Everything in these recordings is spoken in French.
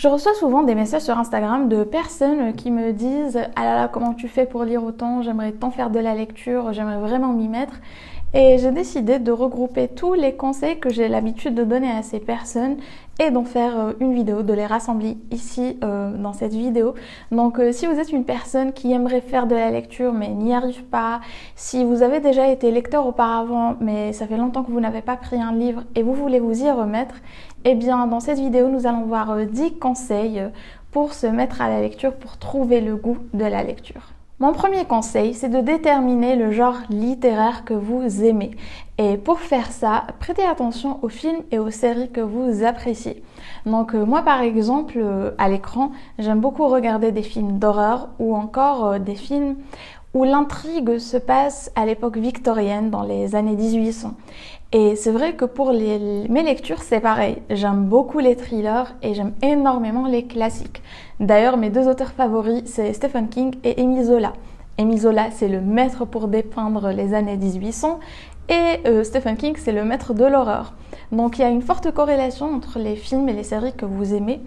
Je reçois souvent des messages sur Instagram de personnes qui me disent « Ah là là, comment tu fais pour lire autant? J'aimerais tant faire de la lecture, j'aimerais vraiment m'y mettre. » Et j'ai décidé de regrouper tous les conseils que j'ai l'habitude de donner à ces personnes et d'en faire une vidéo, de les rassembler ici dans cette vidéo. Donc si vous êtes une personne qui aimerait faire de la lecture mais n'y arrive pas, si vous avez déjà été lecteur auparavant mais ça fait longtemps que vous n'avez pas pris un livre et vous voulez vous y remettre, eh bien dans cette vidéo nous allons voir 10 conseils pour se mettre à la lecture, pour trouver le goût de la lecture. Mon premier conseil, c'est de déterminer le genre littéraire que vous aimez. Et pour faire ça, prêtez attention aux films et aux séries que vous appréciez. Donc moi par exemple, à l'écran, j'aime beaucoup regarder des films d'horreur ou encore des films où l'intrigue se passe à l'époque victorienne, dans les années 1800. Et c'est vrai que pour mes lectures, c'est pareil. J'aime beaucoup les thrillers et j'aime énormément les classiques. D'ailleurs, mes deux auteurs favoris, c'est Stephen King et Émile Zola. Émile Zola, c'est le maître pour dépeindre les années 1800 et Stephen King, c'est le maître de l'horreur. Donc il y a une forte corrélation entre les films et les séries que vous aimez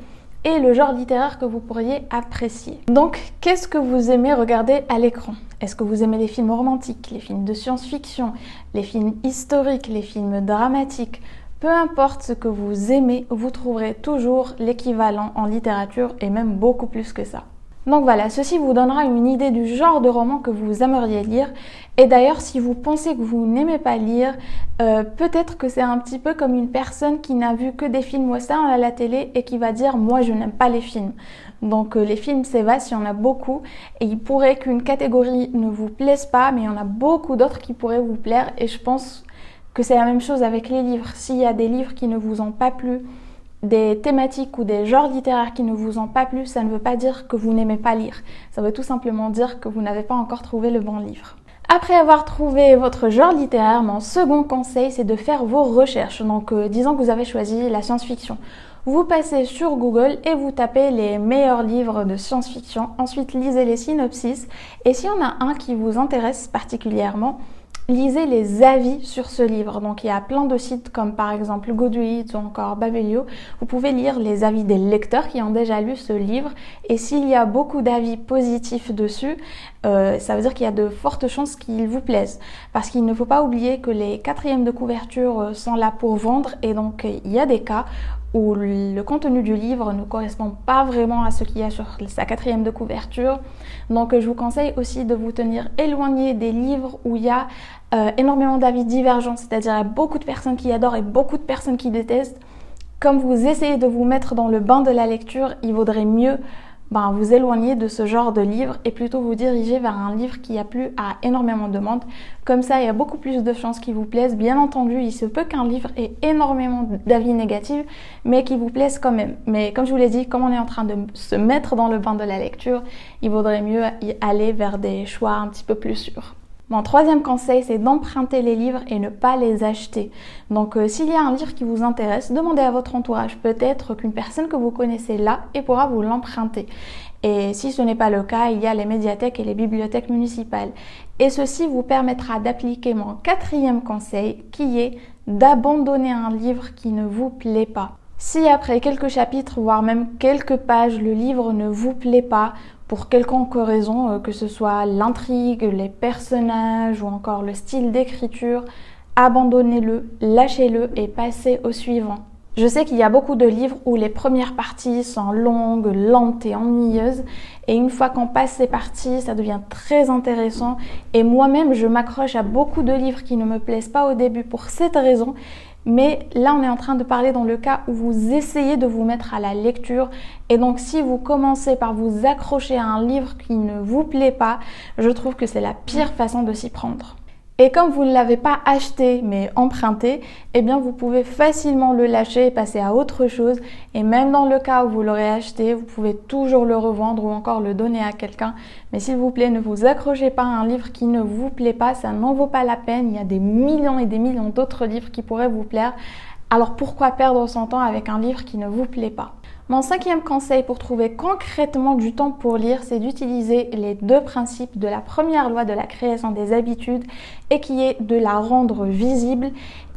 et le genre littéraire que vous pourriez apprécier. Donc, qu'est-ce que vous aimez regarder à l'écran? Est-ce que vous aimez les films romantiques, les films de science-fiction, les films historiques, les films dramatiques? Peu importe ce que vous aimez, vous trouverez toujours l'équivalent en littérature et même beaucoup plus que ça. Donc voilà, ceci vous donnera une idée du genre de roman que vous aimeriez lire. Et d'ailleurs, si vous pensez que vous n'aimez pas lire, peut-être que c'est un petit peu comme une personne qui n'a vu que des films westerns à la télé et qui va dire « moi je n'aime pas les films ». Donc les films c'est vaste, il y en a beaucoup et il pourrait qu'une catégorie ne vous plaise pas, mais il y en a beaucoup d'autres qui pourraient vous plaire et je pense que c'est la même chose avec les livres. S'il y a des livres qui ne vous ont pas plu, des thématiques ou des genres littéraires qui ne vous ont pas plu, ça ne veut pas dire que vous n'aimez pas lire. Ça veut tout simplement dire que vous n'avez pas encore trouvé le bon livre. Après avoir trouvé votre genre littéraire, mon second conseil, c'est de faire vos recherches. Donc, disons que vous avez choisi la science-fiction. Vous passez sur Google et vous tapez les meilleurs livres de science-fiction. Ensuite, lisez les synopsis. Et s'il y en a un qui vous intéresse particulièrement, lisez les avis sur ce livre. Donc il y a plein de sites comme par exemple Goodreads ou encore Babelio. Vous pouvez lire les avis des lecteurs qui ont déjà lu ce livre. Et s'il y a beaucoup d'avis positifs dessus, ça veut dire qu'il y a de fortes chances qu'il vous plaise. Parce qu'il ne faut pas oublier que les quatrièmes de couverture sont là pour vendre. Et donc il y a des cas où le contenu du livre ne correspond pas vraiment à ce qu'il y a sur sa quatrième de couverture. Donc je vous conseille aussi de vous tenir éloigné des livres où il y a énormément d'avis divergents, c'est-à-dire il y a beaucoup de personnes qui adorent et beaucoup de personnes qui détestent. Comme vous essayez de vous mettre dans le bain de la lecture, il vaudrait mieux vous éloigner de ce genre de livre et plutôt vous diriger vers un livre qui a plu à énormément de monde. Comme ça, il y a beaucoup plus de chances qu'il vous plaise. Bien entendu, il se peut qu'un livre ait énormément d'avis négatifs, mais qu'il vous plaise quand même. Mais comme je vous l'ai dit, comme on est en train de se mettre dans le bain de la lecture, il vaudrait mieux y aller vers des choix un petit peu plus sûrs. Mon troisième conseil, c'est d'emprunter les livres et ne pas les acheter. Donc, s'il y a un livre qui vous intéresse, demandez à votre entourage. Peut-être qu'une personne que vous connaissez là et pourra vous l'emprunter. Et si ce n'est pas le cas, il y a les médiathèques et les bibliothèques municipales. Et ceci vous permettra d'appliquer mon quatrième conseil, qui est d'abandonner un livre qui ne vous plaît pas. Si après quelques chapitres, voire même quelques pages, le livre ne vous plaît pas, pour quelconque raison, que ce soit l'intrigue, les personnages ou encore le style d'écriture, abandonnez-le, lâchez-le et passez au suivant. Je sais qu'il y a beaucoup de livres où les premières parties sont longues, lentes et ennuyeuses et une fois qu'on passe ces parties, ça devient très intéressant et moi-même je m'accroche à beaucoup de livres qui ne me plaisent pas au début pour cette raison. Mais là, on est en train de parler dans le cas où vous essayez de vous mettre à la lecture. Et donc, si vous commencez par vous accrocher à un livre qui ne vous plaît pas, je trouve que c'est la pire façon de s'y prendre. Et comme vous ne l'avez pas acheté mais emprunté, eh bien vous pouvez facilement le lâcher et passer à autre chose. Et même dans le cas où vous l'aurez acheté, vous pouvez toujours le revendre ou encore le donner à quelqu'un. Mais s'il vous plaît, ne vous accrochez pas à un livre qui ne vous plaît pas, ça n'en vaut pas la peine. Il y a des millions et des millions d'autres livres qui pourraient vous plaire. Alors pourquoi perdre son temps avec un livre qui ne vous plaît pas ? Mon cinquième conseil pour trouver concrètement du temps pour lire, c'est d'utiliser les deux principes de la première loi de la création des habitudes et qui est de la rendre visible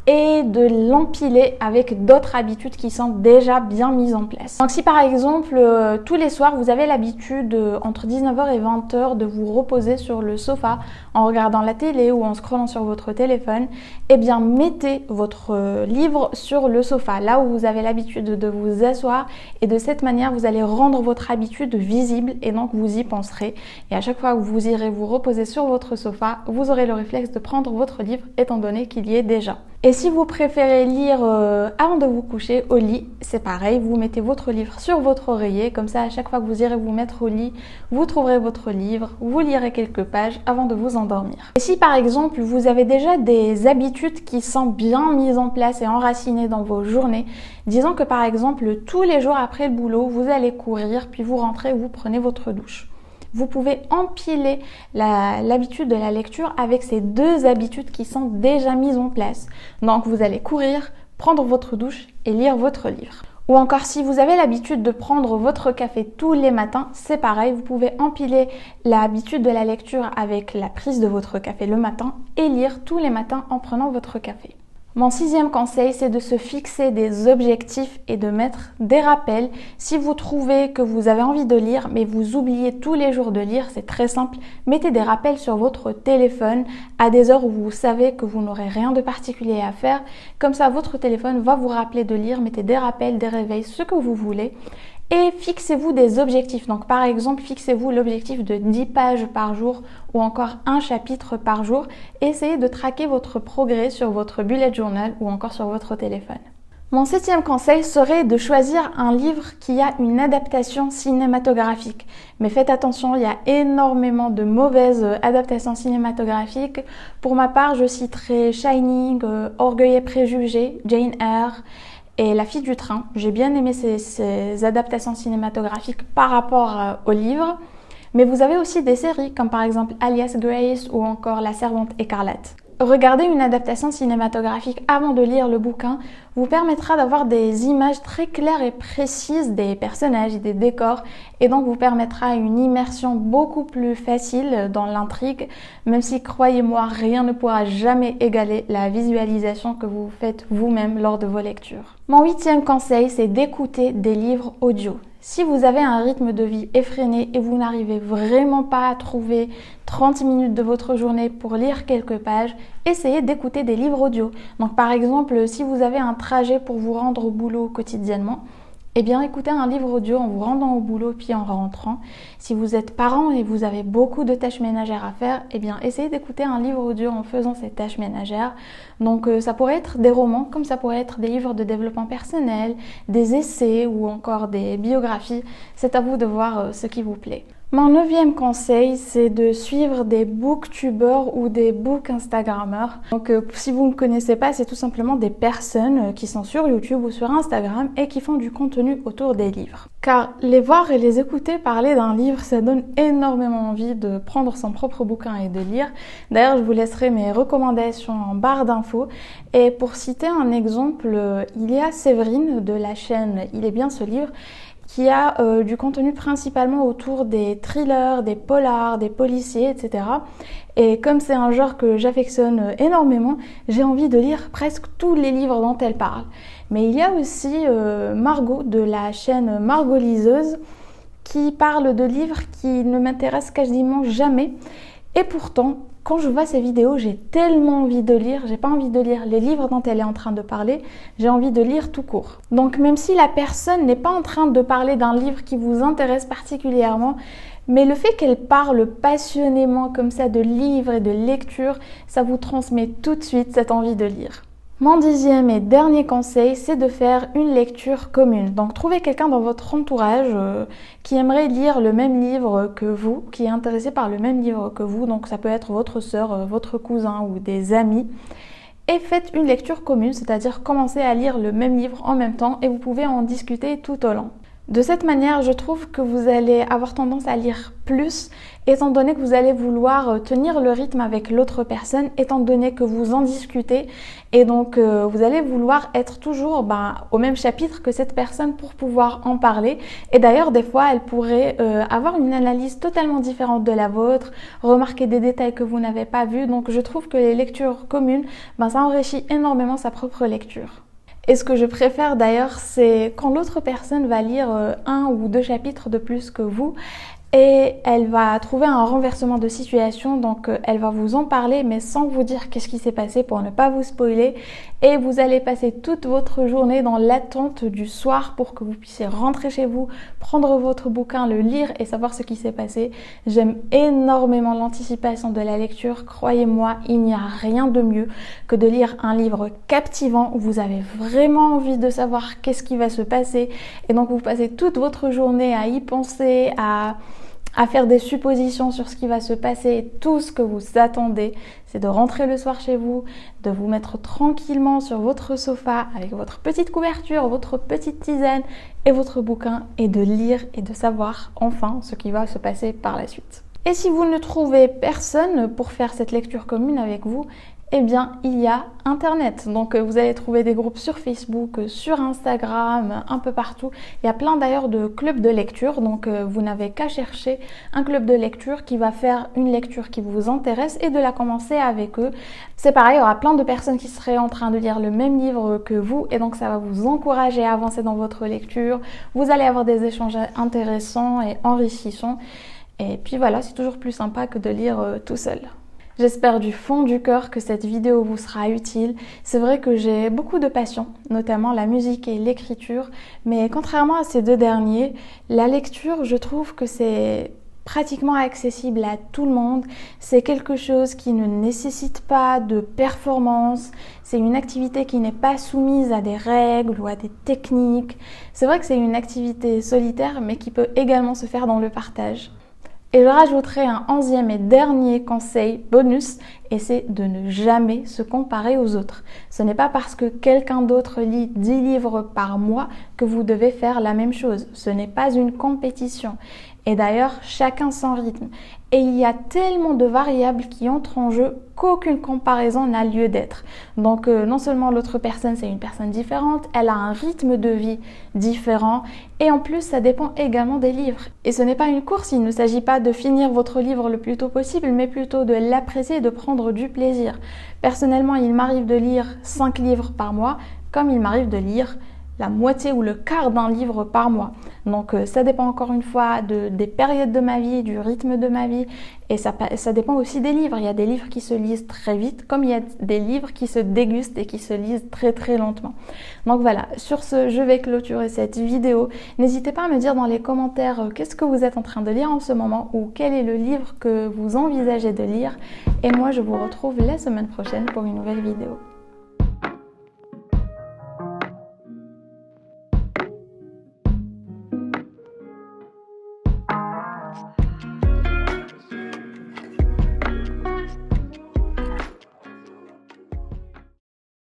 et de l'empiler avec d'autres habitudes qui sont déjà bien mises en place. Donc si par exemple tous les soirs vous avez l'habitude entre 19h et 20h de vous reposer sur le sofa en regardant la télé ou en scrollant sur votre téléphone, eh bien mettez votre livre sur le sofa, là où vous avez l'habitude de vous asseoir, et de cette manière vous allez rendre votre habitude visible et donc vous y penserez, et à chaque fois que vous irez vous reposer sur votre sofa, vous aurez le réflexe de prendre votre livre étant donné qu'il y est déjà. Et si vous préférez lire avant de vous coucher au lit, c'est pareil, vous mettez votre livre sur votre oreiller, comme ça à chaque fois que vous irez vous mettre au lit, vous trouverez votre livre, vous lirez quelques pages avant de vous endormir. Et si par exemple vous avez déjà des habitudes qui sont bien mises en place et enracinées dans vos journées, disons que par exemple tous les jours après le boulot, vous allez courir, puis vous rentrez, vous prenez votre douche. Vous pouvez empiler l'habitude de la lecture avec ces deux habitudes qui sont déjà mises en place. Donc vous allez courir, prendre votre douche et lire votre livre. Ou encore si vous avez l'habitude de prendre votre café tous les matins, c'est pareil, vous pouvez empiler l'habitude de la lecture avec la prise de votre café le matin et lire tous les matins en prenant votre café. Mon 6e conseil, c'est de se fixer des objectifs et de mettre des rappels. Si vous trouvez que vous avez envie de lire, mais vous oubliez tous les jours de lire, c'est très simple. Mettez des rappels sur votre téléphone à des heures où vous savez que vous n'aurez rien de particulier à faire. Comme ça, votre téléphone va vous rappeler de lire. Mettez des rappels, des réveils, ce que vous voulez. Et fixez-vous des objectifs. Donc par exemple, fixez-vous l'objectif de 10 pages par jour ou encore un chapitre par jour. Essayez de traquer votre progrès sur votre bullet journal ou encore sur votre téléphone. Mon 7e conseil serait de choisir un livre qui a une adaptation cinématographique. Mais faites attention, il y a énormément de mauvaises adaptations cinématographiques. Pour ma part, je citerai Shining, Orgueil et Préjugés, Jane Eyre et La fille du train. J'ai bien aimé ces adaptations cinématographiques par rapport au livre. Mais vous avez aussi des séries comme par exemple Alias Grace ou encore La Servante écarlate. Regarder une adaptation cinématographique avant de lire le bouquin vous permettra d'avoir des images très claires et précises des personnages et des décors, et donc vous permettra une immersion beaucoup plus facile dans l'intrigue, même si, croyez-moi, rien ne pourra jamais égaler la visualisation que vous faites vous-même lors de vos lectures. Mon 8e conseil, c'est d'écouter des livres audio. Si vous avez un rythme de vie effréné et vous n'arrivez vraiment pas à trouver 30 minutes de votre journée pour lire quelques pages, essayez d'écouter des livres audio. Donc par exemple, si vous avez un trajet pour vous rendre au boulot quotidiennement, eh bien écoutez un livre audio en vous rendant au boulot puis en rentrant. Si vous êtes parent et vous avez beaucoup de tâches ménagères à faire, eh bien essayez d'écouter un livre audio en faisant ces tâches ménagères. Donc ça pourrait être des romans, comme ça pourrait être des livres de développement personnel, des essais ou encore des biographies. C'est à vous de voir ce qui vous plaît. Mon 9e conseil, c'est de suivre des booktubers ou des book instagrammeurs. Donc si vous ne connaissez pas, c'est tout simplement des personnes qui sont sur YouTube ou sur Instagram et qui font du contenu autour des livres. Car les voir et les écouter parler d'un livre, ça donne énormément envie de prendre son propre bouquin et de lire. D'ailleurs, je vous laisserai mes recommandations en barre d'infos. Et pour citer un exemple, il y a Séverine de la chaîne Il est bien ce livre, qui a du contenu principalement autour des thrillers, des polars, des policiers, etc. Et comme c'est un genre que j'affectionne énormément, j'ai envie de lire presque tous les livres dont elle parle. Mais il y a aussi Margot de la chaîne Margot Liseuse qui parle de livres qui ne m'intéressent quasiment jamais. Et pourtant, quand je vois ces vidéos, j'ai tellement envie de lire, j'ai pas envie de lire les livres dont elle est en train de parler, j'ai envie de lire tout court. Donc même si la personne n'est pas en train de parler d'un livre qui vous intéresse particulièrement, mais le fait qu'elle parle passionnément comme ça de livres et de lecture, ça vous transmet tout de suite cette envie de lire. Mon 10e et dernier conseil, c'est de faire une lecture commune. Donc trouvez quelqu'un dans votre entourage qui aimerait lire le même livre que vous, qui est intéressé par le même livre que vous. Donc ça peut être votre sœur, votre cousin ou des amis. Et faites une lecture commune, c'est-à-dire commencez à lire le même livre en même temps et vous pouvez en discuter tout au long. De cette manière, je trouve que vous allez avoir tendance à lire plus, étant donné que vous allez vouloir tenir le rythme avec l'autre personne, étant donné que vous en discutez, et donc vous allez vouloir être toujours au même chapitre que cette personne pour pouvoir en parler. Et d'ailleurs, des fois, elle pourrait avoir une analyse totalement différente de la vôtre, remarquer des détails que vous n'avez pas vus. Donc je trouve que les lectures communes, ça enrichit énormément sa propre lecture. Et ce que je préfère d'ailleurs, c'est quand l'autre personne va lire un ou deux chapitres de plus que vous et elle va trouver un renversement de situation, donc elle va vous en parler mais sans vous dire qu'est-ce qui s'est passé pour ne pas vous spoiler, et vous allez passer toute votre journée dans l'attente du soir pour que vous puissiez rentrer chez vous, prendre votre bouquin, le lire et savoir ce qui s'est passé. J'aime énormément l'anticipation de la lecture, croyez-moi, il n'y a rien de mieux que de lire un livre captivant où vous avez vraiment envie de savoir qu'est-ce qui va se passer, et donc vous passez toute votre journée à y penser, à faire des suppositions sur ce qui va se passer, et tout ce que vous attendez, c'est de rentrer le soir chez vous, de vous mettre tranquillement sur votre sofa avec votre petite couverture, votre petite tisane et votre bouquin, et de lire et de savoir enfin ce qui va se passer par la suite. Et si vous ne trouvez personne pour faire cette lecture commune avec vous, eh bien, il y a Internet. Donc, vous allez trouver des groupes sur Facebook, sur Instagram, un peu partout. Il y a plein d'ailleurs de clubs de lecture. Donc, vous n'avez qu'à chercher un club de lecture qui va faire une lecture qui vous intéresse et de la commencer avec eux. C'est pareil, il y aura plein de personnes qui seraient en train de lire le même livre que vous. Et donc, ça va vous encourager à avancer dans votre lecture. Vous allez avoir des échanges intéressants et enrichissants. Et puis voilà, c'est toujours plus sympa que de lire tout seul. J'espère du fond du cœur que cette vidéo vous sera utile. C'est vrai que j'ai beaucoup de passion, notamment la musique et l'écriture, mais contrairement à ces deux derniers, la lecture, je trouve que c'est pratiquement accessible à tout le monde. C'est quelque chose qui ne nécessite pas de performance. C'est une activité qui n'est pas soumise à des règles ou à des techniques. C'est vrai que c'est une activité solitaire, mais qui peut également se faire dans le partage. Et je rajouterai un 11e et dernier conseil bonus, et c'est de ne jamais se comparer aux autres. Ce n'est pas parce que quelqu'un d'autre lit 10 livres par mois que vous devez faire la même chose. Ce n'est pas une compétition. Et d'ailleurs, chacun son rythme. Et il y a tellement de variables qui entrent en jeu qu'aucune comparaison n'a lieu d'être. Donc non seulement l'autre personne, c'est une personne différente, elle a un rythme de vie différent, et en plus ça dépend également des livres. Et ce n'est pas une course, il ne s'agit pas de finir votre livre le plus tôt possible, mais plutôt de l'apprécier et de prendre du plaisir. Personnellement, il m'arrive de lire 5 livres par mois, comme il m'arrive de lire la moitié ou le quart d'un livre par mois. Donc ça dépend encore une fois des périodes de ma vie, du rythme de ma vie, et ça dépend aussi des livres. Il y a des livres qui se lisent très vite, comme il y a des livres qui se dégustent et qui se lisent très très lentement. Donc voilà, sur ce, je vais clôturer cette vidéo. N'hésitez pas à me dire dans les commentaires qu'est-ce que vous êtes en train de lire en ce moment, ou quel est le livre que vous envisagez de lire. Et moi, je vous retrouve la semaine prochaine pour une nouvelle vidéo.